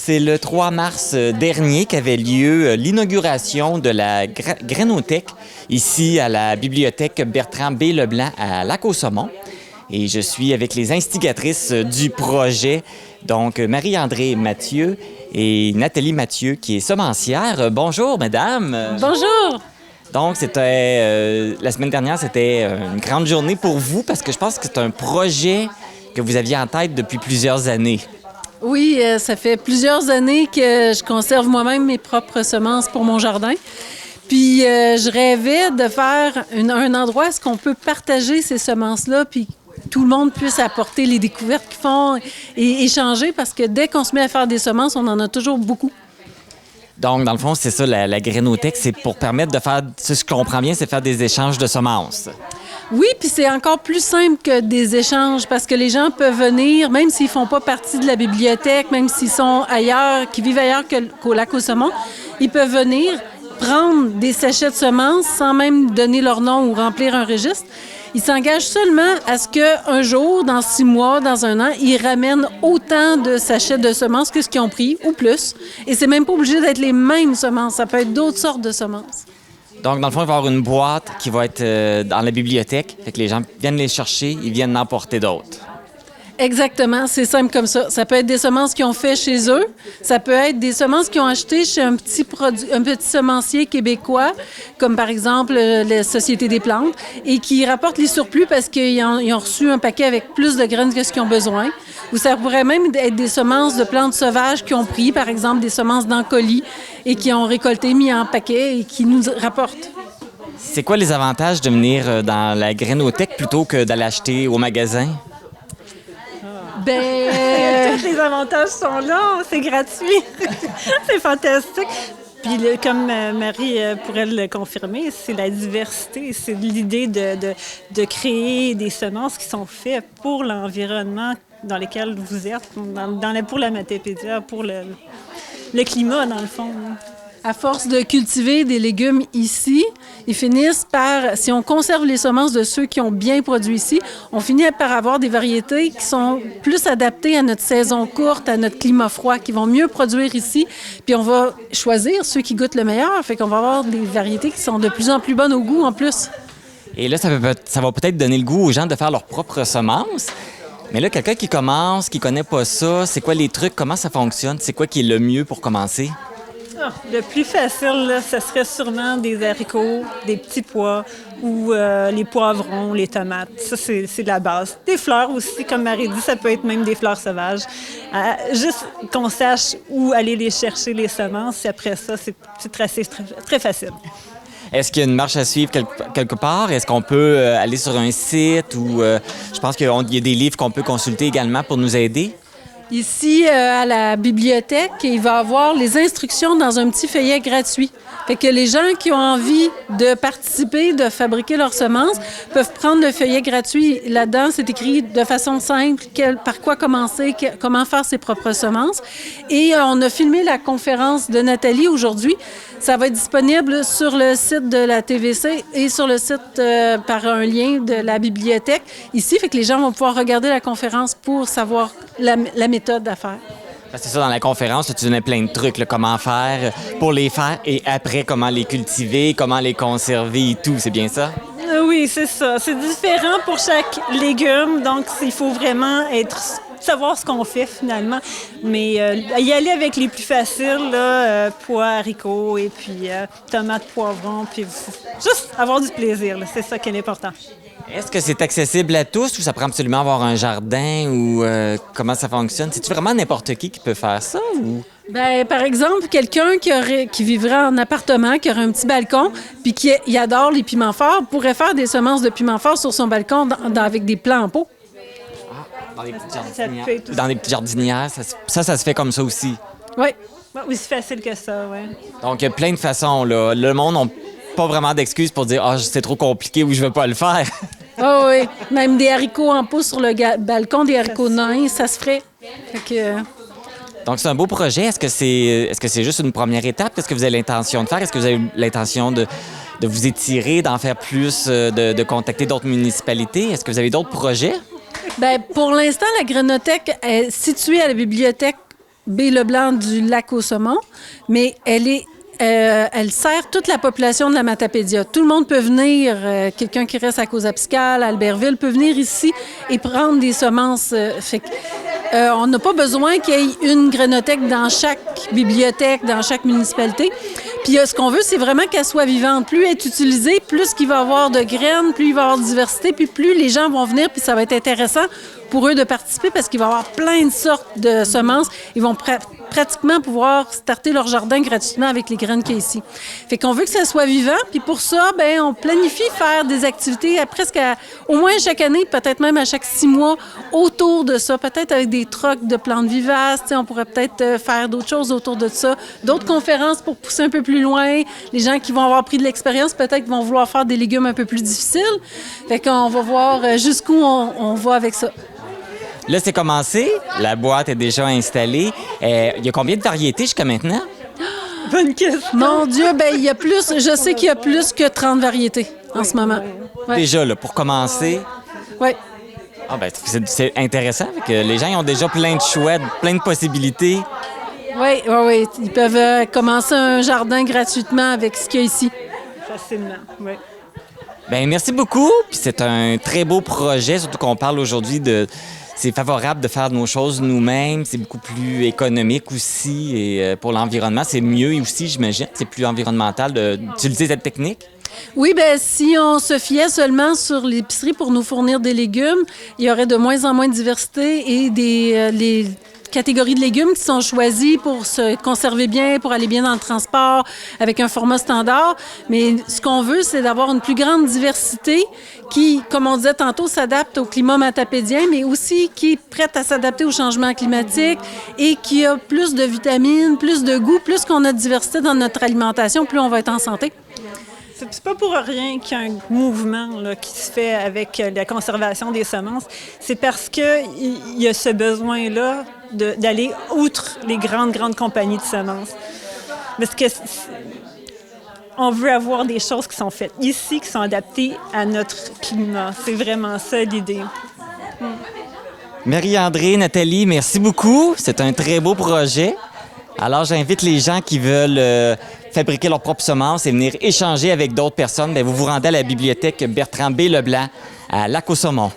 C'est le 3 mars dernier qu'avait lieu l'inauguration de la Grainothèque ici à la bibliothèque Bertrand B. Leblanc à Lac-aux-Saumons. Et je suis avec les instigatrices du projet, donc Marie-Andrée Mathieu et Nathalie Mathieu, qui est semencière. Bonjour, mesdames. Bonjour. Donc, la semaine dernière, c'était une grande journée pour vous parce que je pense que c'est un projet que vous aviez en tête depuis plusieurs années. Oui, ça fait plusieurs années que je conserve moi-même mes propres semences pour mon jardin. Puis, je rêvais de faire un endroit où est-ce qu'on peut partager ces semences-là, puis tout le monde puisse apporter les découvertes qu'ils font et échanger, parce que dès qu'on se met à faire des semences, on en a toujours beaucoup. Donc, dans le fond, c'est ça, la Grainothèque, c'est pour permettre de faire, ce que je comprends bien, c'est faire des échanges de semences. Oui, puis c'est encore plus simple que des échanges parce que les gens peuvent venir, même s'ils font pas partie de la bibliothèque, même s'ils sont ailleurs, qui vivent ailleurs qu'au Lac-aux-Saumons, ils peuvent venir prendre des sachets de semences sans même donner leur nom ou remplir un registre. Ils s'engagent seulement à ce qu'un jour, dans 6 mois, dans 1 an, ils ramènent autant de sachets de semences que ce qu'ils ont pris, ou plus. Et c'est même pas obligé d'être les mêmes semences. Ça peut être d'autres sortes de semences. Donc, dans le fond, il va y avoir une boîte qui va être dans la bibliothèque. Fait que les gens viennent les chercher, ils viennent en porter d'autres. Exactement, c'est simple comme ça. Ça peut être des semences qu'ils ont fait chez eux. Ça peut être des semences qu'ils ont achetées chez un petit semencier québécois, comme par exemple la Société des plantes, et qui rapportent les surplus parce qu'ils ont reçu un paquet avec plus de graines que ce qu'ils ont besoin. Ou ça pourrait même être des semences de plantes sauvages qu'ils ont pris, par exemple des semences d'encolie, et qui ont récolté, mis en paquet et qui nous rapportent. C'est quoi les avantages de venir dans la Grainothèque plutôt que d'aller acheter au magasin? Tous les avantages sont là, c'est gratuit. C'est fantastique. Puis comme Marie pourrait le confirmer, c'est la diversité, c'est l'idée de créer des semences qui sont faites pour l'environnement dans lequel vous êtes, pour la Matapédia, pour le climat, dans le fond. À force de cultiver des légumes ici, ils finissent par, si on conserve les semences de ceux qui ont bien produit ici, on finit par avoir des variétés qui sont plus adaptées à notre saison courte, à notre climat froid, qui vont mieux produire ici. Puis on va choisir ceux qui goûtent le meilleur, fait qu'on va avoir des variétés qui sont de plus en plus bonnes au goût en plus. Et là, ça va peut-être donner le goût aux gens de faire leurs propres semences. Mais là, quelqu'un qui commence, qui connaît pas ça, c'est quoi les trucs, comment ça fonctionne? C'est quoi qui est le mieux pour commencer? Le plus facile, là, ce serait sûrement des haricots, des petits pois ou les poivrons, les tomates. Ça, c'est la base. Des fleurs aussi, comme Marie dit, ça peut être même des fleurs sauvages. Juste qu'on sache où aller les chercher, les semences, et après ça, c'est très facile. Est-ce qu'il y a une marche à suivre quelque part? Est-ce qu'on peut aller sur un site ou je pense qu'il y a des livres qu'on peut consulter également pour nous aider? Ici, à la bibliothèque, il va y avoir les instructions dans un petit feuillet gratuit. Fait que les gens qui ont envie de participer, de fabriquer leurs semences, peuvent prendre le feuillet gratuit. Là-dedans, c'est écrit de façon simple par quoi commencer, comment faire ses propres semences. Et on a filmé la conférence de Nathalie aujourd'hui. Ça va être disponible sur le site de la TVC et sur le site par un lien de la bibliothèque ici. Fait que les gens vont pouvoir regarder la conférence pour savoir la méthode à faire. C'est ça, dans la conférence, tu donnais plein de trucs, là, comment faire pour les faire et après, comment les cultiver, comment les conserver et tout. C'est bien ça? Oui, c'est ça. C'est différent pour chaque légume, donc il faut vraiment savoir ce qu'on fait finalement. Mais y aller avec les plus faciles, là, pois, haricots et puis tomates, poivrons, puis juste avoir du plaisir, là, c'est ça qui est important. Est-ce que c'est accessible à tous ou ça prend absolument avoir un jardin ou comment ça fonctionne? C'est-tu vraiment n'importe qui peut faire ça? Ou... Bien, par exemple, quelqu'un qui vivrait en appartement, qui aurait un petit balcon, puis qui adore les piments forts, pourrait faire des semences de piments forts sur son balcon avec des plants en pot. Dans des petites jardinières. Dans des petites jardinières, ça se fait comme ça aussi. Oui. Aussi facile que ça, oui. Donc, il y a plein de façons, là. Le monde n'a pas vraiment d'excuses pour dire « Ah, c'est trop compliqué » ou « Je veux pas le faire ». Oh oui, même des haricots en pot sur le balcon, des haricots nains, ça se ferait. Fait que... Donc, c'est un beau projet. Est-ce que c'est juste une première étape? Qu'est-ce que vous avez l'intention de faire? Est-ce que vous avez l'intention de vous étirer, d'en faire plus, de contacter d'autres municipalités? Est-ce que vous avez d'autres projets? Bien, pour l'instant, la Grainothèque est située à la bibliothèque B-Leblanc du Lac-aux-Saumons, mais elle sert toute la population de la Matapédia. Tout le monde peut venir, quelqu'un qui reste à Causa-Piscale, à Albertville, peut venir ici et prendre des semences. On n'a pas besoin qu'il y ait une grainothèque dans chaque bibliothèque, dans chaque municipalité. Puis ce qu'on veut, c'est vraiment qu'elle soit vivante. Plus elle est utilisée, plus qu'il va y avoir de graines, plus il va y avoir de diversité, puis plus les gens vont venir, puis ça va être intéressant pour eux de participer parce qu'il va y avoir plein de sortes de semences. Ils vont pratiquement pouvoir starter leur jardin gratuitement avec les graines qu'il y a ici. Fait qu'on veut que ça soit vivant, puis pour ça, bien, on planifie faire des activités au moins chaque année, peut-être même à chaque 6 mois, autour de ça, peut-être avec des trocs de plantes vivaces, on pourrait peut-être faire d'autres choses autour de ça, d'autres conférences pour pousser un peu plus loin. Les gens qui vont avoir pris de l'expérience, peut-être vont vouloir faire des légumes un peu plus difficiles. Fait qu'on va voir jusqu'où on va avec ça. Là, c'est commencé. La boîte est déjà installée. Il y a combien de variétés jusqu'à maintenant? Bonne question. Mon Dieu, il y a plus. Je sais qu'il y a plus que 30 variétés en ce moment. Ouais. Déjà, là, pour commencer. Oui. Ah, c'est intéressant. Que les gens ils ont déjà plein de choix, plein de possibilités. Oui. Ils peuvent commencer un jardin gratuitement avec ce qu'il y a ici. Facilement, oui. Bien, merci beaucoup. Puis c'est un très beau projet, surtout qu'on parle aujourd'hui de... C'est favorable de faire nos choses nous-mêmes. C'est beaucoup plus économique aussi. Et pour l'environnement, c'est mieux aussi, j'imagine. C'est plus environnemental d'utiliser cette technique. Oui, bien, si on se fiait seulement sur l'épicerie pour nous fournir des légumes, il y aurait de moins en moins de diversité et les catégories de légumes qui sont choisies pour se conserver bien, pour aller bien dans le transport, avec un format standard. Mais ce qu'on veut, c'est d'avoir une plus grande diversité qui, comme on disait tantôt, s'adapte au climat matapédien, mais aussi qui est prête à s'adapter au changement climatique et qui a plus de vitamines, plus de goût, plus qu'on a de diversité dans notre alimentation, plus on va être en santé. C'est pas pour rien qu'il y a un mouvement là, qui se fait avec la conservation des semences. C'est parce qu'il y a ce besoin-là d'aller outre les grandes compagnies de semences. Parce que on veut avoir des choses qui sont faites ici, qui sont adaptées à notre climat. C'est vraiment ça l'idée. Marie-André, Nathalie, merci beaucoup. C'est un très beau projet. Alors, j'invite les gens qui veulent fabriquer leurs propres semences et venir échanger avec d'autres personnes. Bien, vous vous rendez à la bibliothèque Bertrand B. Leblanc à Lac-aux-Saumons.